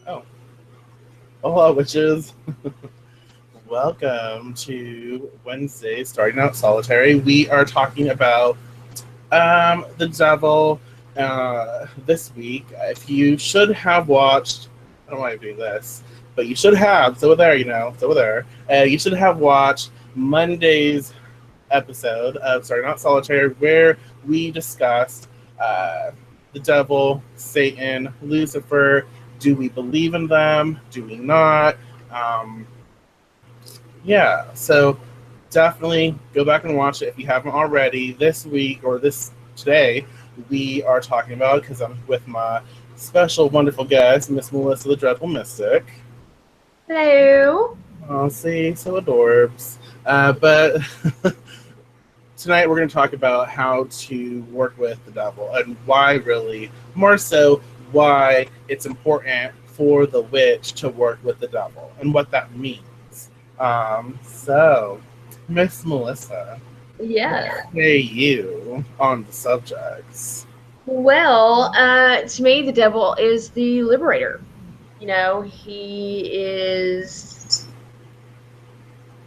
Oh, hello, witches. Welcome to Wednesday, starting out solitary. We are talking about the devil this week. If you should have watched, I don't want to do this, but you should have. It's over there, it's over there. You should have watched Monday's episode of Starting Out Solitary, where we discussed the devil, Satan, Lucifer. Do we believe in them? Do we not? Um, yeah, so definitely go back and watch it if you haven't already. This week or this today, we are talking about, because I'm with my special, wonderful guest, Miss Melissa the Dreadful Mystic. Hello. Oh, see, so adorbs. But tonight we're going to talk about how to work with the devil and why, really, more so, why it's important for the witch to work with the devil and what that means. So, Miss Melissa, Yes. what say you on the subjects? Well, to me, the devil is the liberator. You know, he is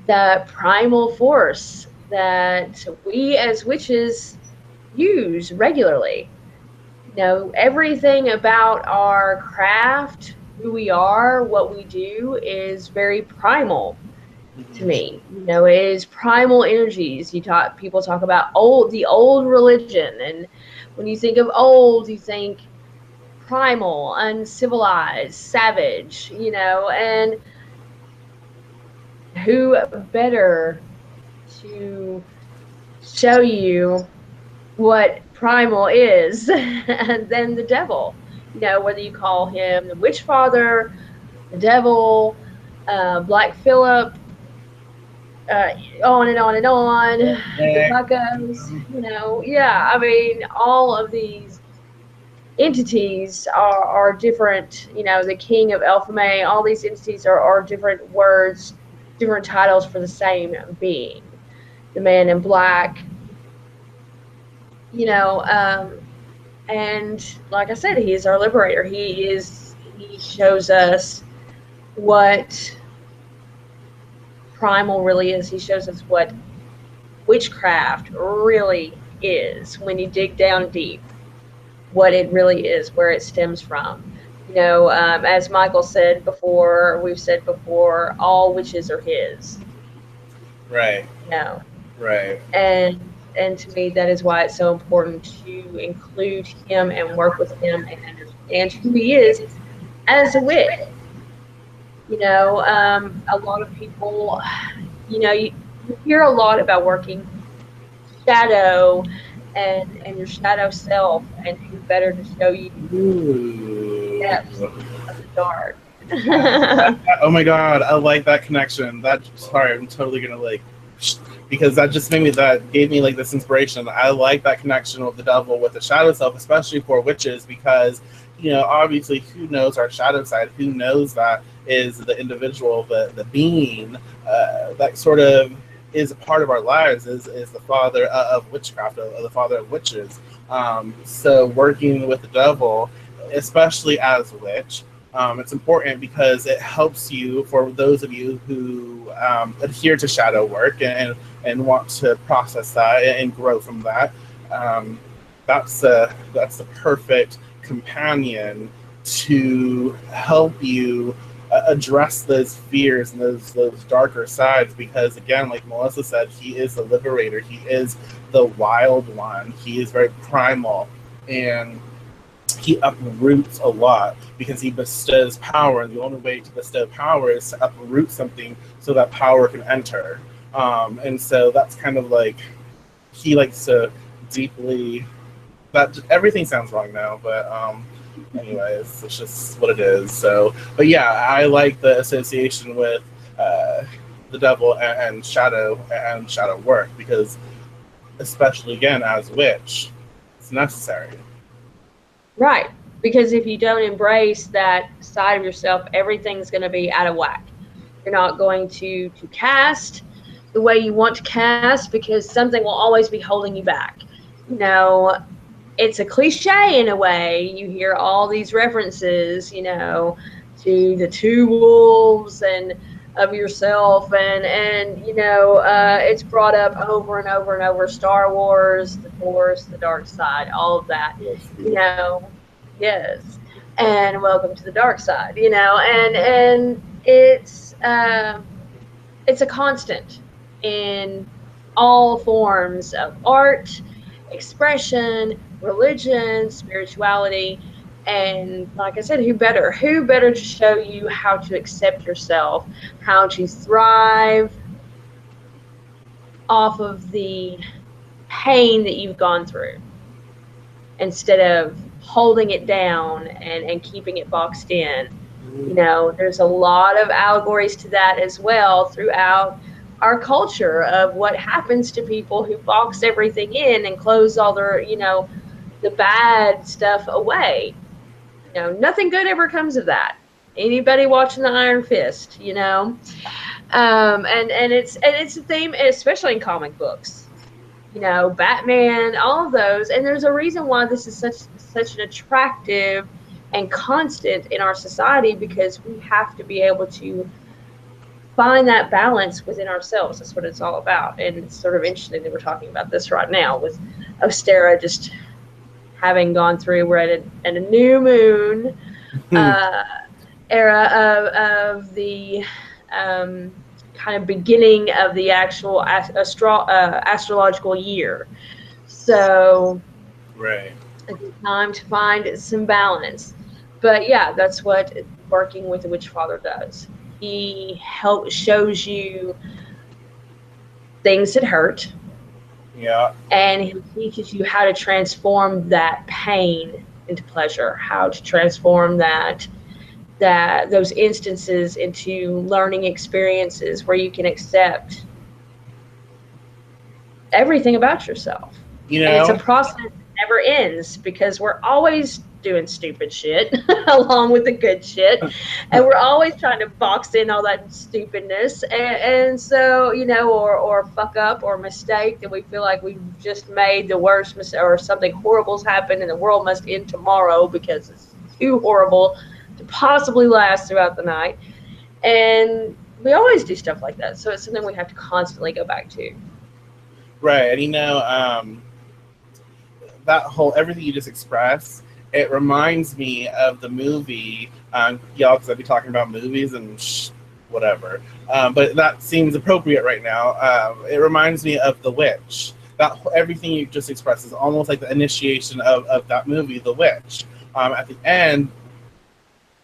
the primal force that we as witches use regularly. You know, everything about our craft, who we are, what we do, is very primal to me. You know, it is primal energies. People talk about the old religion, and when you think of old, you think primal, uncivilized, savage, and who better to show you what primal is than the devil? You know, whether you call him the witch father, the devil, Black Phillip, on and on and on, the buckos, yeah, I mean, all of these entities are different, the king of Elfame, all these entities are different words, different titles for the same being. The man in black, you know, and like I said, he is our liberator. He shows us what primal really is. He shows us what witchcraft really is when you dig down deep, what it really is, where it stems from. You know, as Michael said before, we've said before, all witches are his. Right. You know, Right. and to me, that is why it's so important to include him and work with him and understand who he is as a witch. You know, a lot of people, you hear a lot about working shadow and your shadow self, and who better to show you the depths of the dark. Oh my god, I like that connection. Sorry, I'm totally gonna because that gave me like this inspiration. I like that connection with the devil, with the shadow self, especially for witches, because obviously, who knows our shadow side? Who knows that is the individual, the being that sort of is a part of our lives, is the father of witchcraft, the father of witches. So working with the devil, especially as a witch, it's important because it helps you, for those of you who adhere to shadow work and want to process that and grow from that. That's the perfect companion to help you address those fears and those darker sides, because again, like Melissa said, he is the liberator. He is the wild one. He is very primal, and he uproots a lot because he bestows power, and the only way to bestow power is to uproot something so that power can enter. And so that's kind of like, he likes to deeply, that everything sounds wrong now, but anyways, it's just what it is. So, but yeah, I like the association with the devil and shadow work, because especially again as witch, it's necessary. Right. Because if you don't embrace that side of yourself, everything's going to be out of whack. You're not going to cast the way you want to cast, because something will always be holding you back. You know, it's a cliche in a way. You hear all these references, to the two wolves and of yourself, and it's brought up over and over and over. Star Wars, the Force, the dark side, all of that. Yes, and welcome to the dark side. And it's a constant in all forms of art, expression, religion, spirituality. And like I said, who better to show you how to accept yourself, how to thrive off of the pain that you've gone through, instead of holding it down and keeping it boxed in. There's a lot of allegories to that as well throughout our culture of what happens to people who box everything in and close all their, the bad stuff away. Nothing good ever comes of that. Anybody watching the Iron Fist, and it's a theme, especially in comic books. Batman, all of those, and there's a reason why this is such an attractive and constant in our society, because we have to be able to find that balance within ourselves. That's what it's all about. And it's sort of interesting that we're talking about this right now with Ostera just having gone through. We're at a new moon era of the kind of beginning of the actual astrological year. So right, it's time to find some balance. But yeah, that's what working with the Witch Father does. He shows you things that hurt. Yeah. And he teaches you how to transform that pain into pleasure, how to transform those instances into learning experiences where you can accept everything about yourself. And it's a process that never ends, because we're always doing stupid shit along with the good shit, and we're always trying to box in all that stupidness, and so or fuck up or mistake that we feel like we've just made the worst mistake, or something horrible's happened and the world must end tomorrow because it's too horrible to possibly last throughout the night. And we always do stuff like that, so it's something we have to constantly go back to. Right. And that whole everything you just expressed, it reminds me of the movie, y'all, because I'd be talking about movies and whatever, but that seems appropriate right now. It reminds me of The Witch. Everything you just expressed is almost like the initiation of that movie, The Witch. At the end,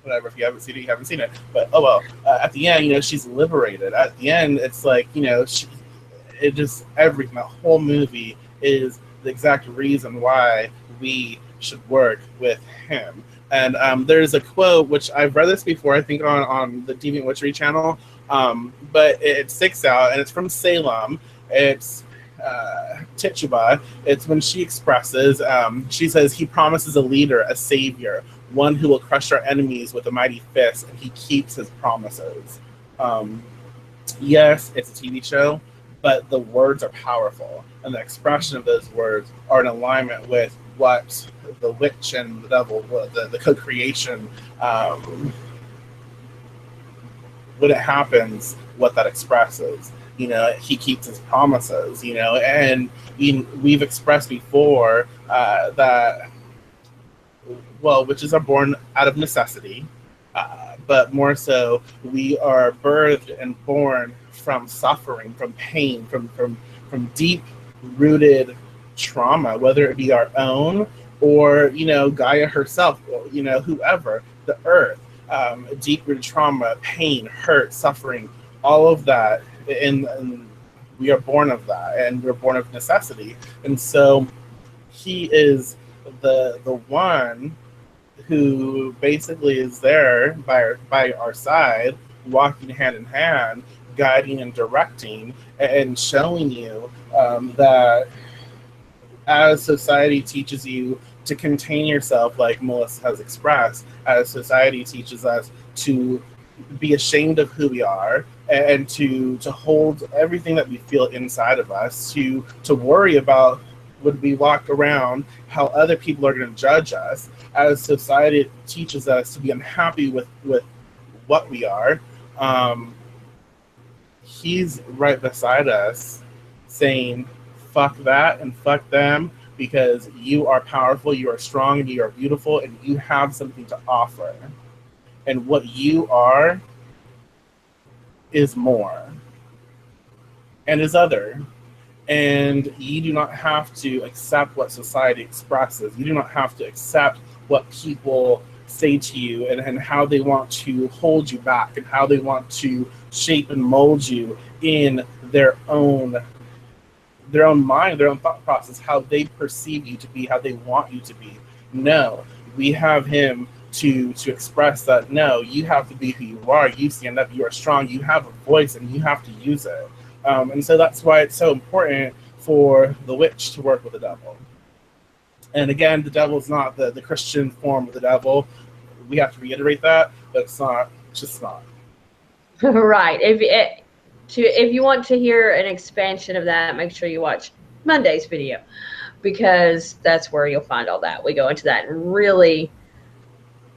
whatever, if you haven't seen it, you haven't seen it. But, oh well, at the end, she's liberated. At the end, it's like, it just, everything, that whole movie is the exact reason why we should work with him. And there's a quote, which I've read this before, I think on the Deviant Witchery channel, but it sticks out, and it's from Salem. It's Tituba. It's when she expresses, she says, he promises a leader, a savior, one who will crush our enemies with a mighty fist, and he keeps his promises. Yes, it's a TV show, but the words are powerful, and the expression of those words are in alignment with what the witch and the devil, the co-creation, when it happens, what that expresses. He keeps his promises, and we've expressed before that, well, witches are born out of necessity, but more so, we are birthed and born from suffering, from pain, from deep-rooted trauma, whether it be our own or, Gaia herself, whoever, the earth, deep-rooted trauma, pain, hurt, suffering, all of that, and we are born of that, and we're born of necessity. And so he is the one who basically is there by our side, walking hand in hand, guiding and directing, and showing you that as society teaches you to contain yourself, like Melissa has expressed, as society teaches us to be ashamed of who we are, and to hold everything that we feel inside of us, to worry about when we walk around how other people are going to judge us, as society teaches us to be unhappy with what we are, he's right beside us saying, fuck that and fuck them, because you are powerful, you are strong, and you are beautiful, and you have something to offer. And what you are is more and is other. And you do not have to accept what society expresses. You do not have to accept what people say to you and how they want to hold you back and how they want to shape and mold you in their own mind, their own thought process, how they perceive you to be, how they want you to be. No, we have him to express that, no, you have to be who you are, you stand up, you are strong, you have a voice, and you have to use it. And so that's why it's so important for the witch to work with the devil. And again, the devil is not the Christian form of the devil. We have to reiterate that, but it's just not. Right. If you want to hear an expansion of that, make sure you watch Monday's video, because that's where you'll find all that. We go into that in really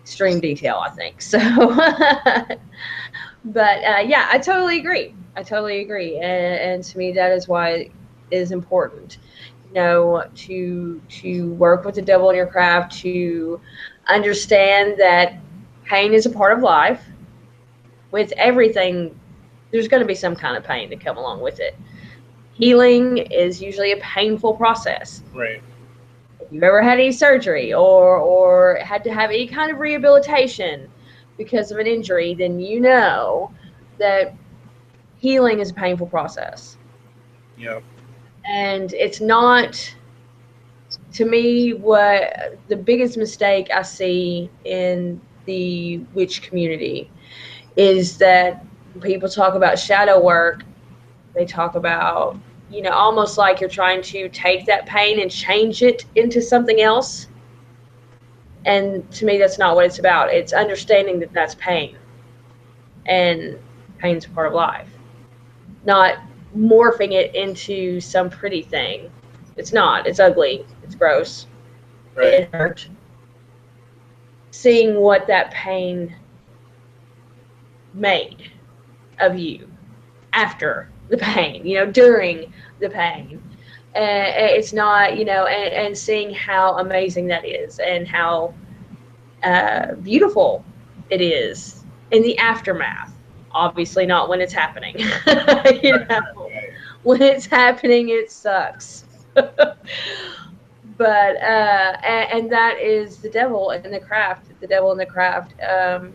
extreme detail, I think. So, but yeah, I totally agree. And to me, that is why it is important, to work with the devil in your craft, to understand that pain is a part of life. With everything, there's going to be some kind of pain to come along with it. Healing is usually a painful process. Right. If you've ever had any surgery or had to have any kind of rehabilitation because of an injury, then you know that healing is a painful process. Yeah. And it's not, to me, what the biggest mistake I see in the witch community is that people talk about shadow work. They talk about, almost like you're trying to take that pain and change it into something else. And to me, that's not what it's about. It's understanding that that's pain. And pain's a part of life. Not morphing it into some pretty thing. It's not. It's ugly. It's gross. Right. It hurt. Seeing what that pain made of you after the pain, during the pain. It's not, and seeing how amazing that is and how beautiful it is in the aftermath. Obviously not when it's happening. Right. When it's happening, it sucks. But and that is the devil in the craft. The devil in the craft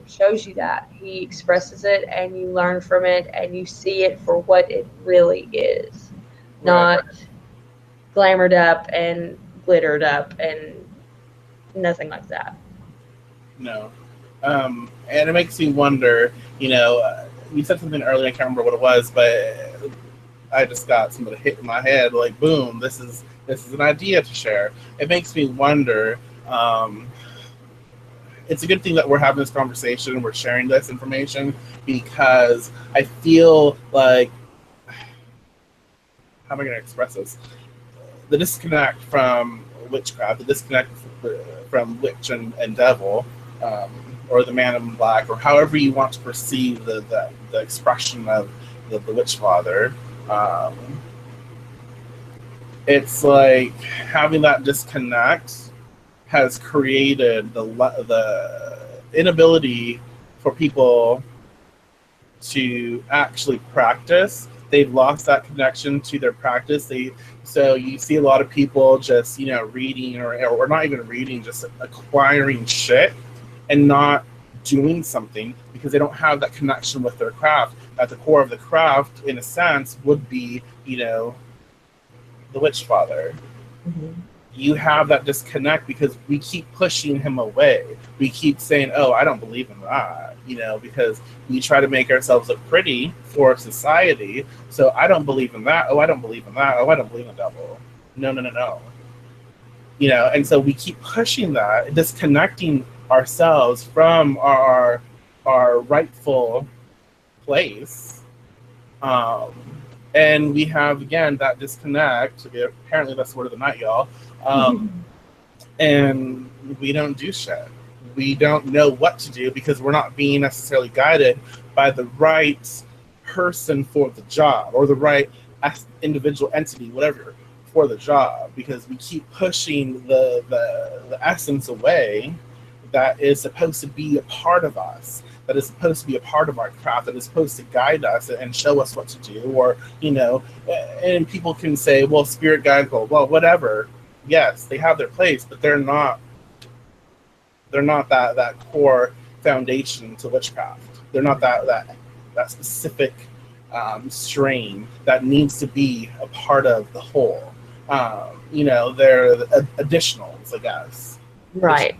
shows you that. He expresses it, and you learn from it, and you see it for what it really is, not glamored up and glittered up and nothing like that. No. And it makes me wonder, you said something earlier, I can't remember what it was, but I just got something hit in my head, like, boom, this is an idea to share. It makes me wonder, it's a good thing that we're having this conversation and we're sharing this information, because I feel like, how am I going to express this? The disconnect from witchcraft, the disconnect from witch and devil, or the man in black, or however you want to perceive the expression of the witch father. It's like having that disconnect has created the inability for people to actually practice. They've lost that connection to their practice. So you see a lot of people just, reading or not even reading, just acquiring shit and not doing something because they don't have that connection with their craft. At the core of the craft, in a sense, would be, the witch father. Mm-hmm. You have that disconnect because we keep pushing him away. We keep saying, oh, I don't believe in that, because we try to make ourselves look pretty for society. So I don't believe in that. Oh, I don't believe in that. Oh, I don't believe in the devil. No. And so we keep pushing that, disconnecting ourselves from our rightful place. And we have, again, that disconnect. Apparently that's the word of the night, y'all. And we don't do shit. we don't know what to do because we're not being necessarily guided by the right person for the job, or the right individual entity, whatever, for the job, because we keep pushing the essence away that is supposed to be a part of us, that is supposed to be a part of our craft, that is supposed to guide us and show us what to do. Or, you know, and people can say, well, spirit guides, well, whatever. Yes, they have their place, but they're not that core foundation to witchcraft. They're not that specific strain that needs to be a part of the whole. You know, they're additionals, I guess. Right.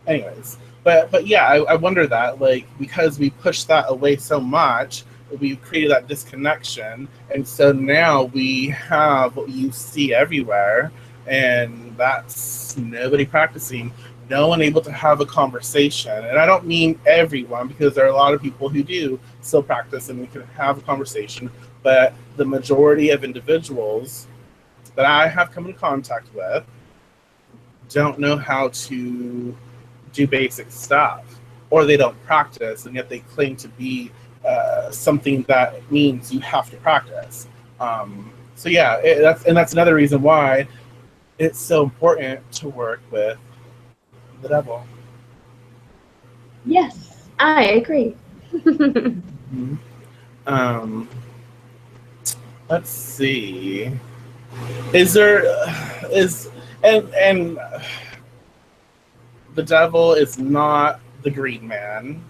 Anyways, but yeah, I wonder that, like, because we pushed that away so much, we've created that disconnection, and so now we have what you see everywhere, and that's nobody practicing, no one able to have a conversation. And I don't mean everyone, because there are a lot of people who do still practice and we can have a conversation, but the majority of individuals that I have come in contact with don't know how to do basic stuff, or they don't practice, and yet they claim to be something that means you have to practice. So yeah, that's another reason why it's so important to work with the devil. Yes, I agree. Mm-hmm. Let's see. And the devil is not the green man.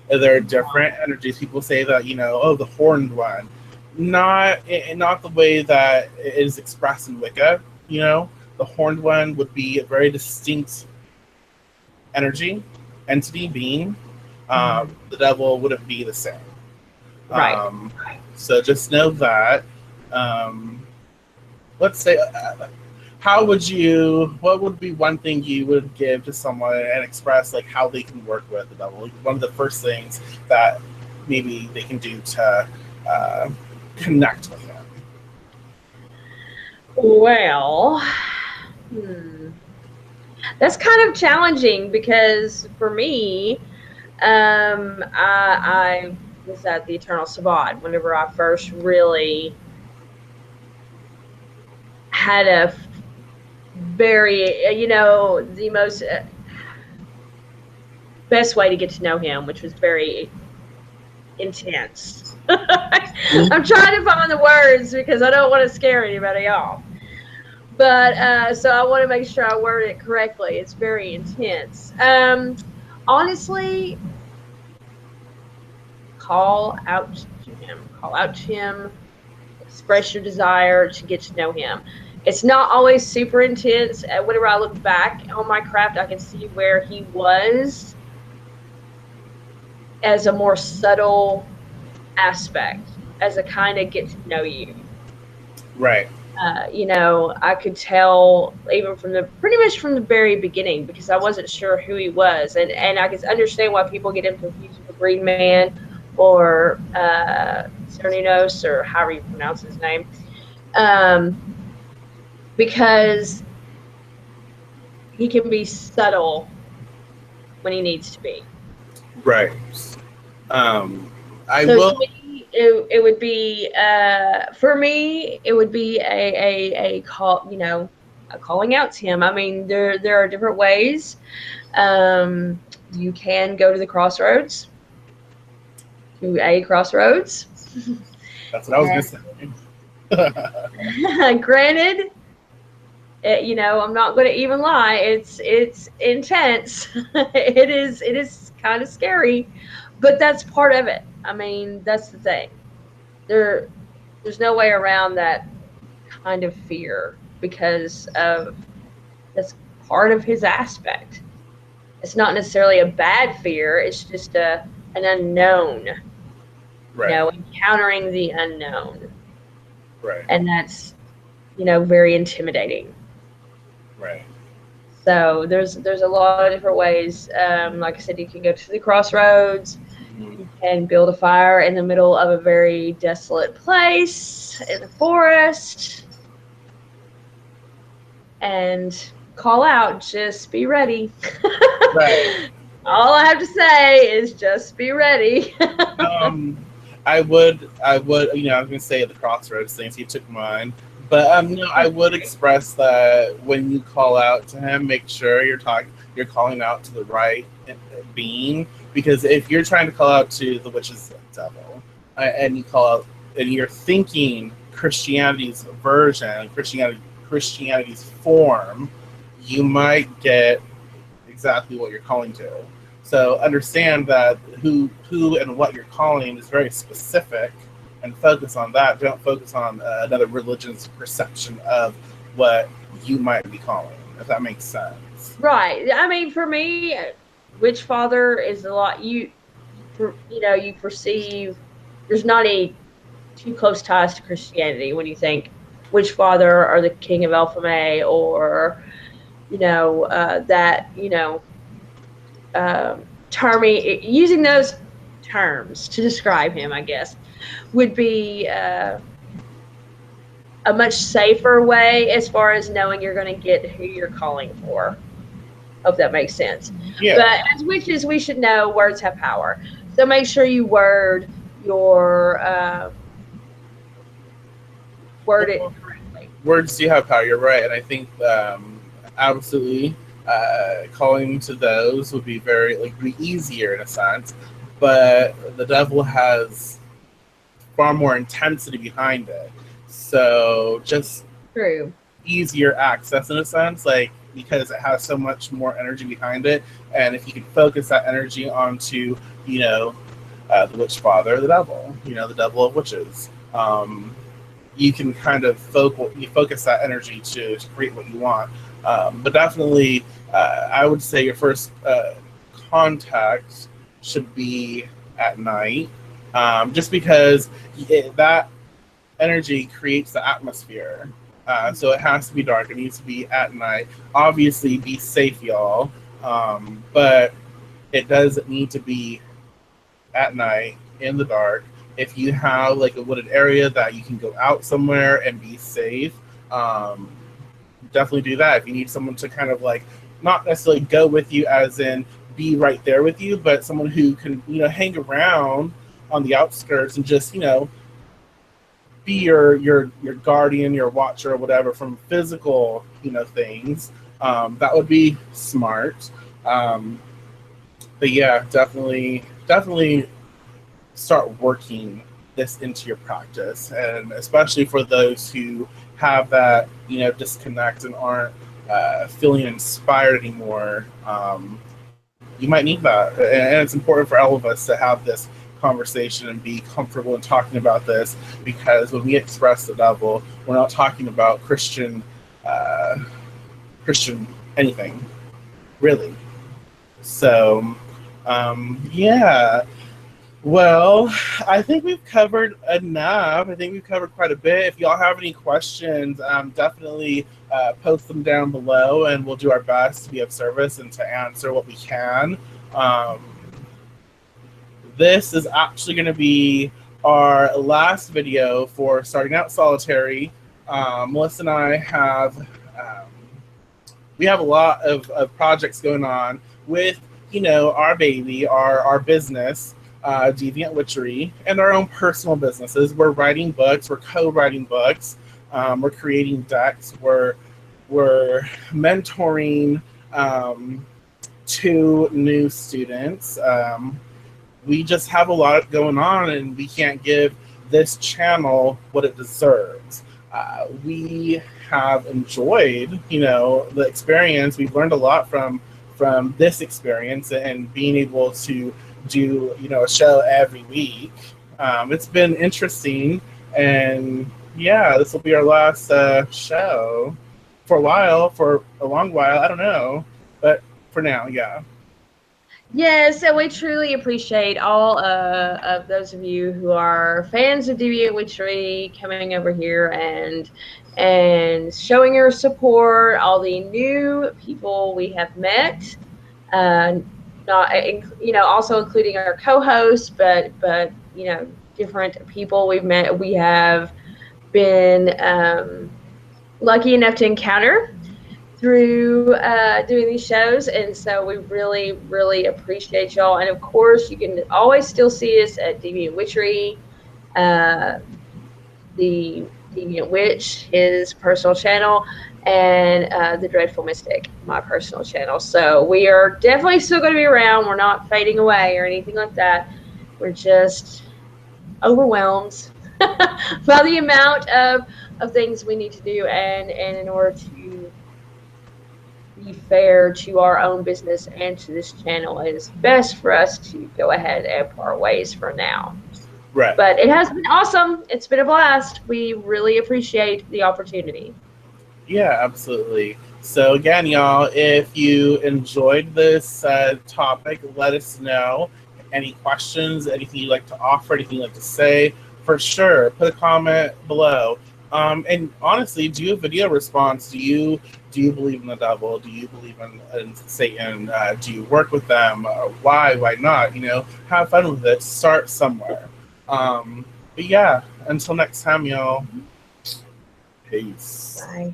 There are different energies. People say that, you know, oh, the horned one. Not the way that it is expressed in Wicca. You know, the horned one would be a very distinct entity, being. The devil wouldn't be the same. Right. So just know that. Let's say, what would be one thing you would give to someone and express, like, how they can work with the devil? Like, one of the first things that maybe they can do to connect with him. Well, that's kind of challenging, because for me, I was at the Eternal Sabbat whenever I first really had a very, you know, the most best way to get to know him, which was very intense. I'm trying to find the words because I don't want to scare anybody off. But so I want to make sure I word it correctly. It's very intense. Honestly, call out to him. Call out to him. Express your desire to get to know him. It's not always super intense. Whenever I look back on my craft, I can see where he was as a more subtle aspect, as a kind of get to know you. Right. You know, I could tell even pretty much from the very beginning, because I wasn't sure who he was. And I can understand why people get him confused with the Green Man or Cerninos, or however you pronounce his name. Because he can be subtle when he needs to be. Right. It would be for me. It would be a call. You know, a calling out to him. I mean, there are different ways. You can go to the crossroads. To a crossroads. That's what I was gonna say. Granted. You know, I'm not going to even lie. It's intense. It is kind of scary, but that's part of it. I mean, that's the thing. There's no way around that kind of fear, because that's part of his aspect. It's not necessarily a bad fear. It's just an unknown. Right. You know, encountering the unknown. Right. And that's, you know, very intimidating. Right. So there's a lot of different ways. Like I said, you can go to the crossroads. Mm-hmm. You can build a fire in the middle of a very desolate place in the forest, and call out. Just be ready. Right. All I have to say is just be ready. I would, I was gonna say the crossroads thing, so you took mine. But I would express that when you call out to him, make sure you're calling out to the right being, because if you're trying to call out to the witch's devil, and you call out and you're thinking Christianity's version, Christianity's form, you might get exactly what you're calling to. So understand that who and what you're calling is very specific, and focus on that. Don't focus on another religion's perception of what you might be calling, if that makes sense. Right. I mean, for me, Witch Father is a lot. You perceive there's not a too close ties to Christianity when you think Witch Father or the King of Elfame, or terming, using those terms to describe him, I guess, would be a much safer way as far as knowing you're going to get who you're calling for. Hope that makes sense. Yeah. But as witches, we should know words have power. So make sure you word it correctly. Words do have power. You're right, and I think absolutely calling to those would be be easier in a sense. But the devil has far more intensity behind it, so just True. Easier access in a sense, because it has so much more energy behind it. And if you can focus that energy onto, the Witch Father, the devil, the devil of witches, you can kind of focus that energy to create what you want. But definitely, I would say your first contact should be at night, just because that energy creates the atmosphere. So it has to be dark. It needs to be at night. Obviously, be safe, y'all. But it does need to be at night in the dark. If you have a wooded area that you can go out somewhere and be safe, definitely do that. If you need someone to kind of not necessarily go with you, as in be right there with you, but someone who can hang around on the outskirts and just be your guardian, your watcher, or whatever from physical things, that would be smart. But yeah, definitely start working this into your practice, and especially for those who have that disconnect and aren't feeling inspired anymore. You might need that, and it's important for all of us to have this conversation and be comfortable in talking about this, because when we express the devil, we're not talking about Christian anything, really. So yeah, well, I think we've covered enough. I think we've covered quite a bit. If y'all have any questions, definitely post them down below, and we'll do our best to be of service and to answer what we can. This is actually going to be our last video for starting out solitary. Melissa and I have we have a lot of projects going on with our baby, our business, Deviant Witchery, and our own personal businesses. We're writing books. We're co-writing books. We're creating decks. We're mentoring 2 new students. We just have a lot going on, and we can't give this channel what it deserves. We have enjoyed, the experience. We've learned a lot from this experience, and being able to do, a show every week. It's been interesting, and yeah, this will be our last show for a long while. I don't know, but for now, yeah. Yes, and we truly appreciate all of those of you who are fans of Deviant Witchery coming over here and showing your support. All the new people we have met, also including our co-hosts, but different people we've met. We have been lucky enough to encounter through doing these shows, and so we really, really appreciate y'all. And of course, you can always still see us at Deviant Witchery, the Deviant Witch, his personal channel, and the Dreadful Mystic, my personal channel. So we are definitely still going to be around. We're not fading away or anything like that. We're just overwhelmed by the amount of things we need to do, and in order to be fair to our own business and to this channel, it is best for us to go ahead and part ways for now. Right. But it has been awesome. It's been a blast. We really appreciate the opportunity. Yeah, absolutely. So again, y'all, if you enjoyed this topic, let us know. Any questions, anything you'd like to offer, anything you'd like to say, for sure, put a comment below. And honestly, do a video response. Do you believe in the devil? Do you believe in Satan? Do you work with them? Why not? You know, have fun with it. Start somewhere. But yeah, until next time, y'all. Peace. Bye.